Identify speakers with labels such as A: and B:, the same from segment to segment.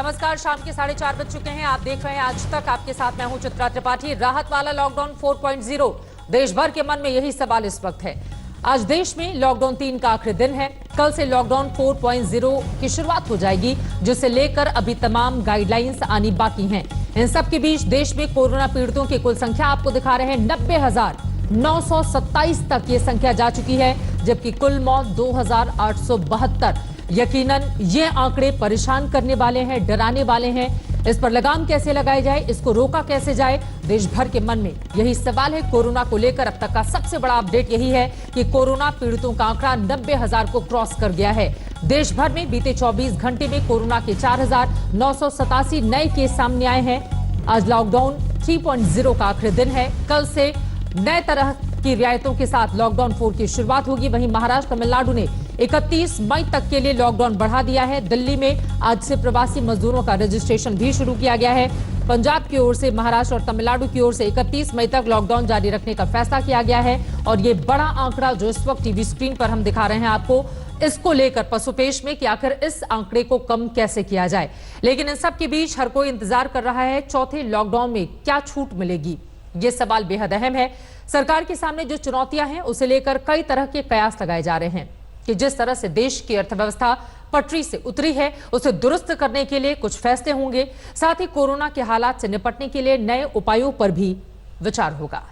A: नमस्कार, शाम के 4:30 बज चुके हैं। आप देख रहे हैं आज तक, आपके साथ मैं हूं चित्रा त्रिपाठी। राहत वाला लॉकडाउन 4.0, देश भर के मन में यही सवाल इस वक्त है। आज देश में लॉकडाउन 3 का आखिरी दिन है। कल से लॉकडाउन 4.0 की शुरुआत हो जाएगी, जिसे लेकर अभी तमाम गाइडलाइंस आनी बाकी हैं। इन सब के बीच देश में कोरोना पीड़ितों की कुल संख्या आपको दिखा रहे हैं 90,927 तक ये संख्या जा चुकी है, जबकि कुल मौत 2,872। यकीनन ये आंकड़े परेशान करने वाले हैं, डराने वाले हैं। इस पर लगाम कैसे लगाई जाए, इसको रोका कैसे जाए, देश भर के मन में यही सवाल है। कोरोना को लेकर अब तक का सबसे बड़ा अपडेट यही है कि कोरोना पीड़ितों का आंकड़ा 90,000 को क्रॉस कर गया है। देश भर में बीते 24 घंटे में कोरोना के 4,987 नए केस सामने आए हैं। आज लॉकडाउन 3.0 का आखिरी दिन है। कल से नए तरह की रियायतों के साथ लॉकडाउन 4 की शुरुआत होगी। वहीं महाराष्ट्र, तमिलनाडु ने 31 मई तक के लिए लॉकडाउन बढ़ा दिया है। दिल्ली में आज से प्रवासी मजदूरों का रजिस्ट्रेशन भी शुरू किया गया है। पंजाब की ओर से, महाराष्ट्र और तमिलनाडु की ओर से 31 मई तक लॉकडाउन जारी रखने का फैसला किया गया है। और ये बड़ा आंकड़ा जो इस वक्त टीवी स्क्रीन पर हम दिखा रहे हैं आपको, इसको लेकर पसोपेश में कि आखिर इस आंकड़े को कम कैसे किया जाए। लेकिन इन सब के बीच हर कोई इंतजार कर रहा है चौथे लॉकडाउन में क्या छूट मिलेगी। ये सवाल बेहद अहम है। सरकार के सामने जो चुनौतियां हैं, उसे लेकर कई तरह के कयास लगाए जा रहे हैं कि जिस तरह से देश की अर्थव्यवस्था पटरी से उतरी है, उसे दुरुस्त करने के लिए कुछ फैसले होंगे। साथ ही कोरोना के हालात से निपटने के लिए नए उपायों पर भी विचार होगा।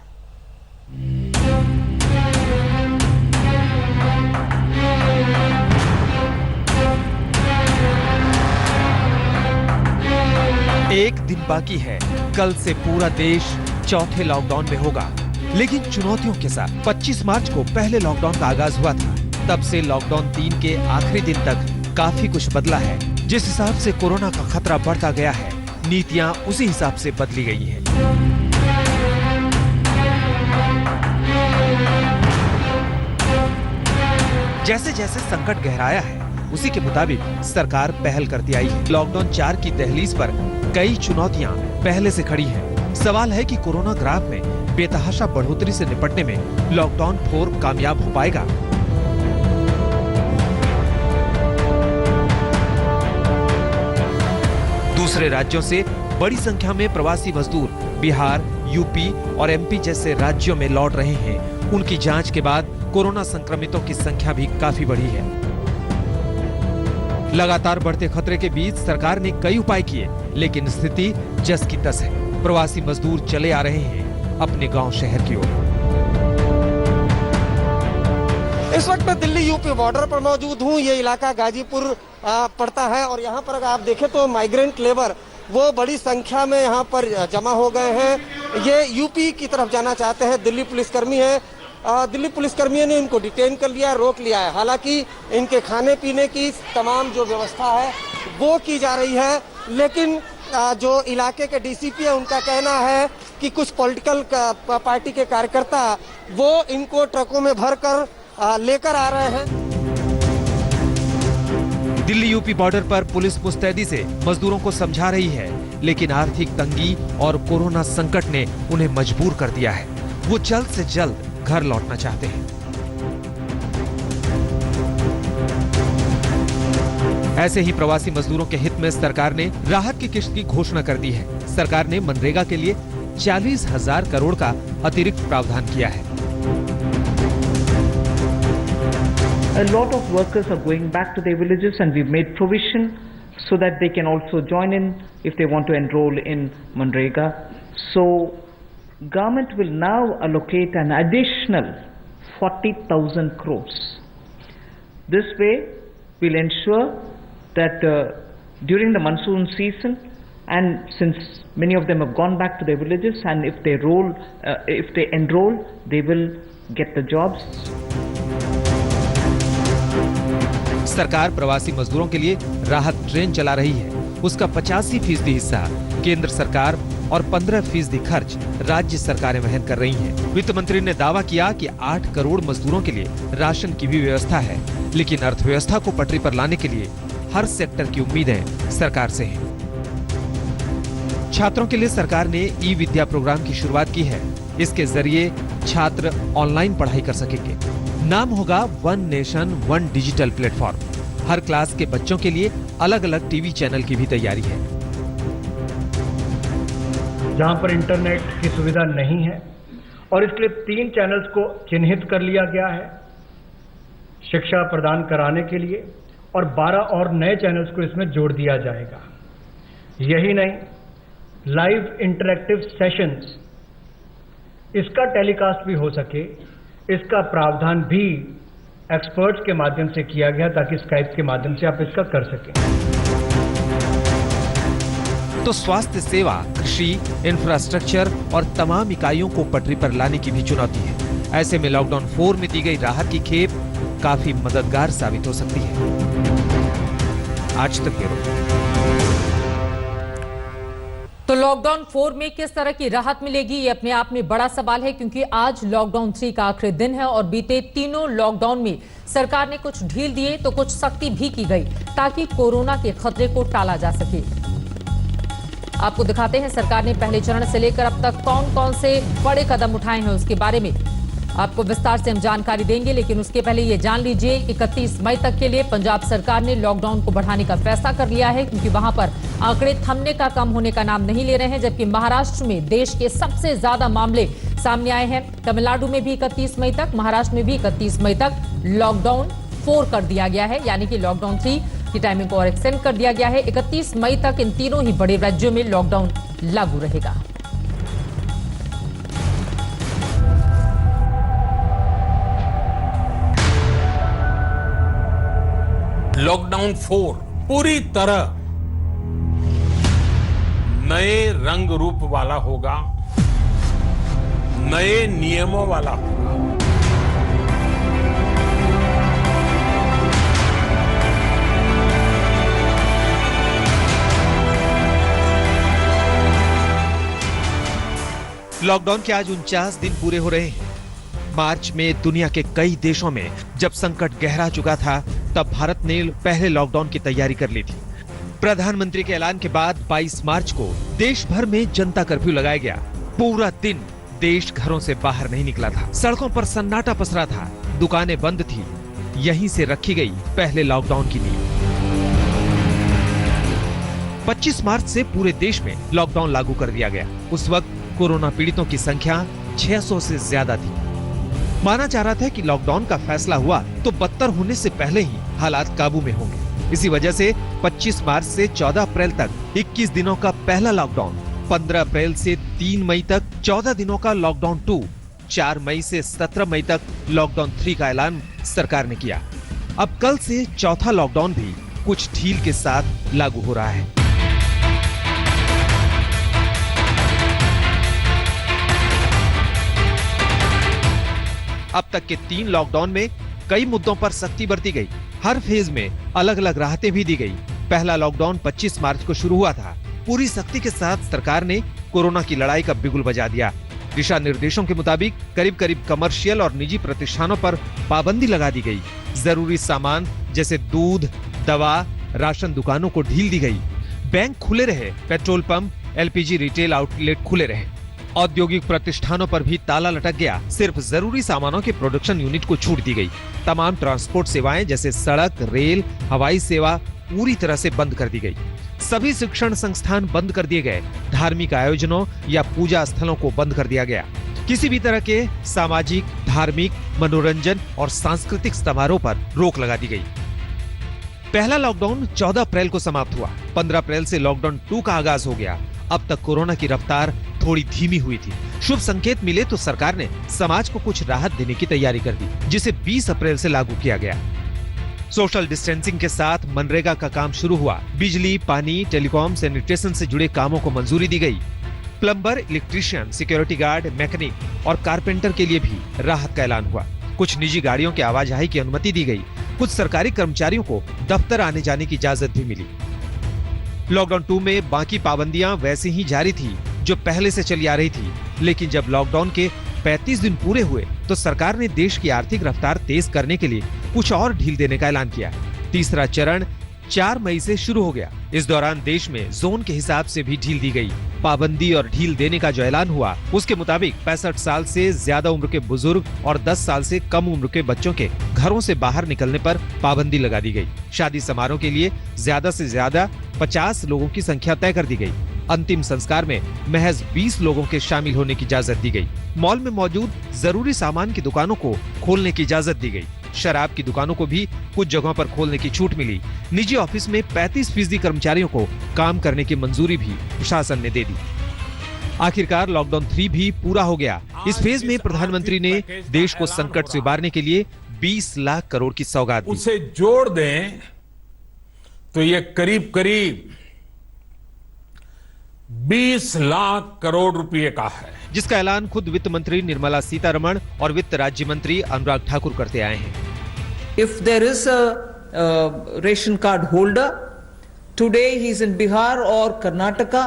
B: एक दिन बाकी है, कल से पूरा देश चौथे लॉकडाउन में होगा। लेकिन चुनौतियों के साथ 25 मार्च को पहले लॉकडाउन का आगाज हुआ था। तब से लॉकडाउन 3 के आखिरी दिन तक काफी कुछ बदला है। जिस हिसाब से कोरोना का खतरा बढ़ता गया है, नीतियां उसी हिसाब से बदली गई हैं। जैसे जैसे संकट गहराया है, उसी के मुताबिक सरकार पहल करती आई है। लॉकडाउन 4 की दहलीज पर कई चुनौतियां पहले से खड़ी हैं। सवाल है कि कोरोना ग्राफ में बेतहाशा बढ़ोतरी से निपटने में लॉकडाउन 4 कामयाब हो पाएगा। दूसरे राज्यों से बड़ी संख्या में प्रवासी मजदूर बिहार, यूपी और एमपी जैसे राज्यों में लौट रहे हैं। उनकी जांच के बाद कोरोना संक्रमितों की संख्या भी काफी बढ़ी है। लगातार बढ़ते खतरे के बीच सरकार ने कई उपाय किए, लेकिन स्थिति जस की तस है। प्रवासी मजदूर चले आ रहे हैं अपने गांव शहर की ओर।
C: इस वक्त मैं दिल्ली यूपी बॉर्डर पर मौजूद हूँ। ये इलाका गाजीपुर पड़ता है और यहाँ पर अगर आप देखें तो माइग्रेंट लेबर वो बड़ी संख्या में यहाँ पर जमा हो गए हैं। ये यूपी की तरफ जाना चाहते हैं। दिल्ली पुलिसकर्मी है, दिल्ली पुलिसकर्मियों ने इनको डिटेन कर लिया, रोक लिया है। हालांकि इनके खाने पीने की तमाम जो व्यवस्था है वो की जा रही है। लेकिन जो इलाके के डीसीपी है, उनका कहना है कि कुछ पॉलिटिकल पार्टी के कार्यकर्ता वो इनको ट्रकों में भरकर लेकर आ रहे हैं।
B: दिल्ली यूपी बॉर्डर पर पुलिस मुस्तैदी से मजदूरों को समझा रही है, लेकिन आर्थिक तंगी और कोरोना संकट ने उन्हें मजबूर कर दिया है। वो जल्द से जल्द घर लौटना चाहते हैं। ऐसे ही प्रवासी मजदूरों के हित में सरकार ने राहत की किश्त की घोषणा कर दी है। सरकार ने मनरेगा के लिए 40,000 करोड़ का अतिरिक्त प्रावधान किया है।
D: A lot of workers are going back to their villages, and we've made provision so that they can also join in if they want to enroll in Manrega. So, government will now allocate an additional 40,000 crores. This way, we'll ensure that during the monsoon season, and since many of them have gone back to their villages, and if they enroll, they will get the jobs.
B: सरकार प्रवासी मजदूरों के लिए राहत train चला रही है। उसका 85% हिस्सा केंद्र सरकार और 15% खर्च राज्य सरकारें वहन कर रही हैं। वित्त मंत्री ने दावा किया कि 8 करोड़ मजदूरों के लिए राशन की भी व्यवस्था है, लेकिन अर्थव्यवस्था को पटरी पर लाने के लिए हर सेक्टर की उम्मीदें सरकार से हैं। छात्रों के लिए सरकार ने ई विद्या प्रोग्राम की शुरुआत की है। इसके जरिए छात्र ऑनलाइन पढ़ाई कर सकेंगे। नाम होगा one nation one digital platform. हर क्लास के बच्चों के लिए अलग अलग टीवी चैनल की भी तैयारी है।
E: जहां पर इंटरनेट की सुविधा नहीं है और इसके लिए 3 चैनल्स को चिन्हित कर लिया गया है शिक्षा प्रदान कराने के लिए, और 12 और नए चैनल्स को इसमें जोड़ दिया जाएगा। यही नहीं, लाइव इंटरैक्टिव सेशंस इसका टेलीकास्ट भी हो सके, इसका प्रावधान भी एक्सपर्ट्स के माध्यम से किया गया ताकि स्काइप के माध्यम से आप इसका कर सकें।
B: तो स्वास्थ्य सेवा, कृषि, इंफ्रास्ट्रक्चर और तमाम इकाइयों को पटरी पर लाने की भी चुनौती है। ऐसे में लॉकडाउन 4 में दी गई राहत की खेप काफी मददगार साबित हो सकती है। आज तक ब्यूरो।
A: तो लॉकडाउन 4 में किस तरह की राहत मिलेगी, ये अपने आप में बड़ा सवाल है, क्योंकि आज लॉकडाउन 3 का आखिरी दिन है और बीते तीनों लॉकडाउन में सरकार ने कुछ ढील दिए तो कुछ सख्ती भी की गई ताकि कोरोना के खतरे को टाला जा सके। आपको दिखाते हैं सरकार ने पहले चरण से लेकर अब तक कौन कौन से बड़े कदम उठाए हैं, उसके बारे में आपको विस्तार से हम जानकारी देंगे। लेकिन उसके पहले ये जान लीजिए 31 मई तक के लिए पंजाब सरकार ने लॉकडाउन को बढ़ाने का फैसला कर लिया है, क्योंकि वहां पर आंकड़े थमने का, कम होने का नाम नहीं ले रहे हैं। जबकि महाराष्ट्र में देश के सबसे ज्यादा मामले सामने आए हैं। तमिलनाडु में भी 31 मई तक, महाराष्ट्र में भी 31 मई तक लॉकडाउन 4 कर दिया गया है, यानी कि लॉकडाउन 3 की टाइमिंग को और एक्सटेंड कर दिया गया है। 31 मई तक इन तीनों ही बड़े राज्यों में लॉकडाउन लागू रहेगा।
F: लॉकडाउन 4 पूरी तरह नए रंग रूप वाला होगा, नए नियमों वाला होगा।
B: लॉकडाउन के आज 49 दिन पूरे हो रहे हैं। मार्च में दुनिया के कई देशों में जब संकट गहरा चुका था, तब भारत ने पहले लॉकडाउन की तैयारी कर ली थी। प्रधानमंत्री के ऐलान के बाद 22 मार्च को देश भर में जनता कर्फ्यू लगाया गया। पूरा दिन देश घरों से बाहर नहीं निकला था, सड़कों पर सन्नाटा पसरा था, दुकानें बंद थी। यहीं से रखी गई पहले लॉकडाउन की नींव। 25 मार्च से पूरे देश में लॉकडाउन लागू कर दिया गया। उस वक्त कोरोना पीड़ितों की संख्या 600 से ज्यादा थी। माना जा रहा था कि लॉकडाउन का फैसला हुआ तो बदतर होने से पहले ही हालात काबू में होंगे। इसी वजह से 25 मार्च से 14 अप्रैल तक 21 दिनों का पहला लॉकडाउन, 15 अप्रैल से 3 मई तक 14 दिनों का लॉकडाउन 2, 4 मई से 17 मई तक लॉकडाउन 3 का ऐलान सरकार ने किया। अब कल से चौथा लॉकडाउन भी कुछ ढील के साथ लागू हो रहा है। अब तक के 3 लॉकडाउन में कई मुद्दों पर सख्ती बरती गई। हर फेज में अलग अलग राहतें भी दी गई। पहला लॉकडाउन 25 मार्च को शुरू हुआ था। पूरी सख्ती के साथ सरकार ने कोरोना की लड़ाई का बिगुल बजा दिया। दिशा निर्देशों के मुताबिक करीब करीब कमर्शियल और निजी प्रतिष्ठानों पर पाबंदी लगा दी गई। जरूरी सामान जैसे दूध, दवा, राशन दुकानों को ढील दी गई। बैंक खुले रहे, petrol pump, LPG retail outlet खुले रहे। औद्योगिक प्रतिष्ठानों पर भी ताला लटक गया। सिर्फ जरूरी सामानों के प्रोडक्शन यूनिट को छूट दी गई। तमाम ट्रांसपोर्ट सेवाएं जैसे सड़क, रेल, हवाई सेवा पूरी तरह से बंद कर दी गई। सभी शिक्षण संस्थान बंद कर दिए गए। धार्मिक आयोजनों या पूजा स्थलों को बंद कर दिया गया। किसी भी तरह के सामाजिक, धार्मिक, मनोरंजन और सांस्कृतिक समारोह पर रोक लगा दी गई। पहला लॉकडाउन 14 अप्रैल को समाप्त हुआ। 15 अप्रैल से लॉकडाउन 2 का आगाज हो गया। अब तक कोरोना की रफ्तार थोड़ी धीमी हुई थी। शुभ संकेत मिले तो सरकार ने समाज को कुछ राहत देने की तैयारी कर दी, जिसे 20 अप्रैल से लागू किया गया। सोशल डिस्टेंसिंग के साथ मनरेगा का काम शुरू हुआ। बिजली, पानी, टेलीकॉम, सैनिटेशन से जुड़े कामों को मंजूरी दी गई। Plumber, electrician, security guard, mechanic और कारपेंटर के लिए भी राहत का ऐलान हुआ। कुछ निजी गाड़ियों की आवाजाही की अनुमति दी गई। कुछ सरकारी कर्मचारियों को दफ्तर आने जाने की इजाजत भी मिली। लॉकडाउन 2 में बाकी पाबंदियां वैसे ही जारी थी जो पहले से चली आ रही थी, लेकिन जब लॉकडाउन के 35 दिन पूरे हुए तो सरकार ने देश की आर्थिक रफ्तार तेज करने के लिए कुछ और ढील देने का ऐलान किया। तीसरा चरण 4 मई से शुरू हो गया। इस दौरान देश में जोन के हिसाब से भी ढील दी गई। पाबंदी और ढील देने का जो ऐलान हुआ, उसके मुताबिक 65 साल से ज्यादा उम्र के बुजुर्ग और 10 साल से कम उम्र के बच्चों के घरों से बाहर निकलने पर पाबंदी लगा दी गई। शादी समारोह के लिए ज्यादा से ज्यादा 50 लोगों की संख्या तय कर दी गई। अंतिम संस्कार में महज 20 लोगों के शामिल होने की इजाजत दी गई। मॉल में मौजूद जरूरी सामान की दुकानों को खोलने की इजाजत दी गई। शराब की दुकानों को भी कुछ जगहों पर खोलने की छूट मिली। निजी ऑफिस में 35% कर्मचारियों को काम करने की मंजूरी भी प्रशासन ने दे दी। आखिरकार लॉकडाउन 3 भी पूरा हो गया। इस फेज में प्रधानमंत्री ने देश को संकट से उबारने के लिए 20 लाख करोड़ की सौगात दी।
F: उसे जोड़ दें तो ये करीब करीब 20 लाख करोड़ रुपए का है,
B: जिसका ऐलान खुद वित्त मंत्री निर्मला सीतारमण और वित्त राज्य मंत्री अनुराग ठाकुर करते आए हैं।
D: If there is a ration card holder, today he is in Bihar or Karnataka,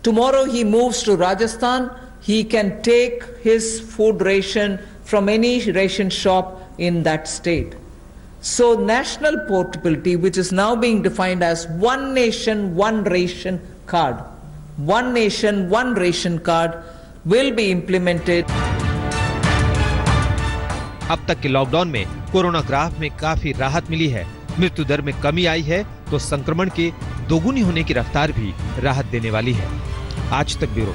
D: tomorrow he moves to Rajasthan, he can take his food ration from any ration shop in that state. So national portability, which is now being defined as one nation, one ration card, one nation, one ration card will be implemented.
B: अब तक के lockdown में corona graph में काफी राहत मिली है। मृत्यु दर में कमी आई है तो संक्रमण के दोगुनी होने की रफ्तार भी राहत देने वाली है। आज तक ब्यूरो।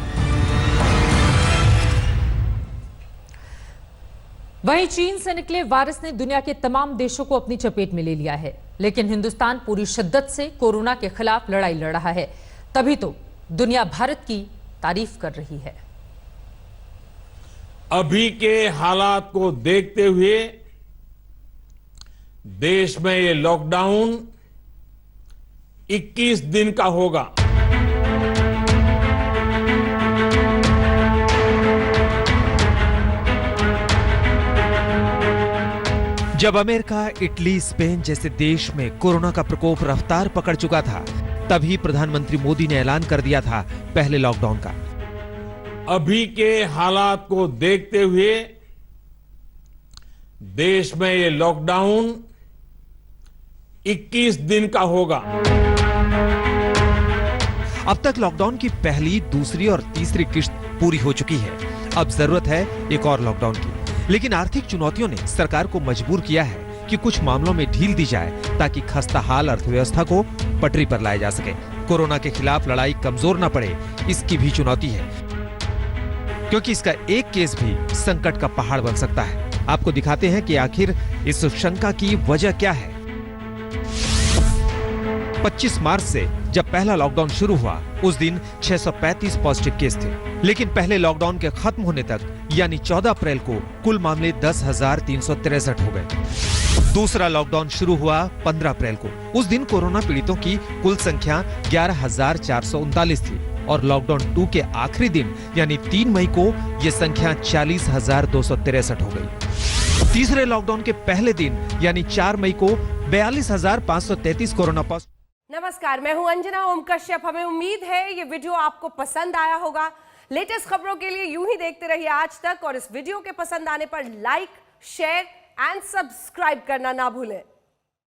A: वहीं चीन से निकले वायरस ने दुनिया के तमाम देशों को अपनी चपेट में ले लिया है, लेकिन हिंदुस्तान पूरी शिद्दत से कोरोना के खिलाफ लड़ाई लड़ रहा है। तभी तो दुनिया भारत की तारीफ कर रही है।
F: अभी के हालात को देखते हुए देश में ये लॉकडाउन 21 दिन का होगा।
B: जब अमेरिका, इटली, स्पेन जैसे देश में कोरोना का प्रकोप रफ्तार पकड़ चुका था, तभी प्रधानमंत्री मोदी ने ऐलान कर दिया था पहले लॉकडाउन का।
F: अभी के हालात को देखते हुए देश में ये लॉकडाउन 21 दिन का होगा।
B: अब तक लॉकडाउन की पहली, दूसरी और तीसरी किश्त पूरी हो चुकी है। अब जरूरत है एक और लॉकडाउन की। लेकिन आर्थिक चुनौतियों ने सरकार को मजबूर किया है कि कुछ मामलों में ढील दी जाए ताकि खस्ता हाल अर्थव्यवस्था को पटरी पर लाया जा सके। कोरोना के खिलाफ लड़ाई कमजोर न पड़े, इसकी भी चुनौती है, क्योंकि इसका एक केस भी संकट का पहाड़ बन सकता है। आपको दिखाते हैं कि आखिर इस शंका की वजह क्या है। 25 मार्च से जब पहला लॉकडाउन शुरू हुआ, उस दिन 635 पॉजिटिव केस थे। लेकिन पहले लॉकडाउन के खत्म होने तक यानी 14 अप्रैल को कुल मामले 10,363 हो गए। दूसरा लॉकडाउन शुरू हुआ 15 अप्रैल को। उस दिन कोरोना पीड़ितों की कुल संख्या 11,439 थी और लॉकडाउन 2 के आखिरी दिन यानी 3 मई को यह संख्या 40,263 हो गई। तीसरे लॉकडाउन के पहले दिन यानी 4 मई को 42,533 कोरोना पॉजिटिव।
G: नमस्कार, मैं हूं अंजना ओम कश्यप। हमें उम्मीद है ये वीडियो आपको पसंद आया होगा। लेटेस्ट खबरों के लिए यूं ही देखते रहिए आज तक, और इस वीडियो के पसंद आने पर लाइक, शेयर एंड सब्सक्राइब करना ना भूलें।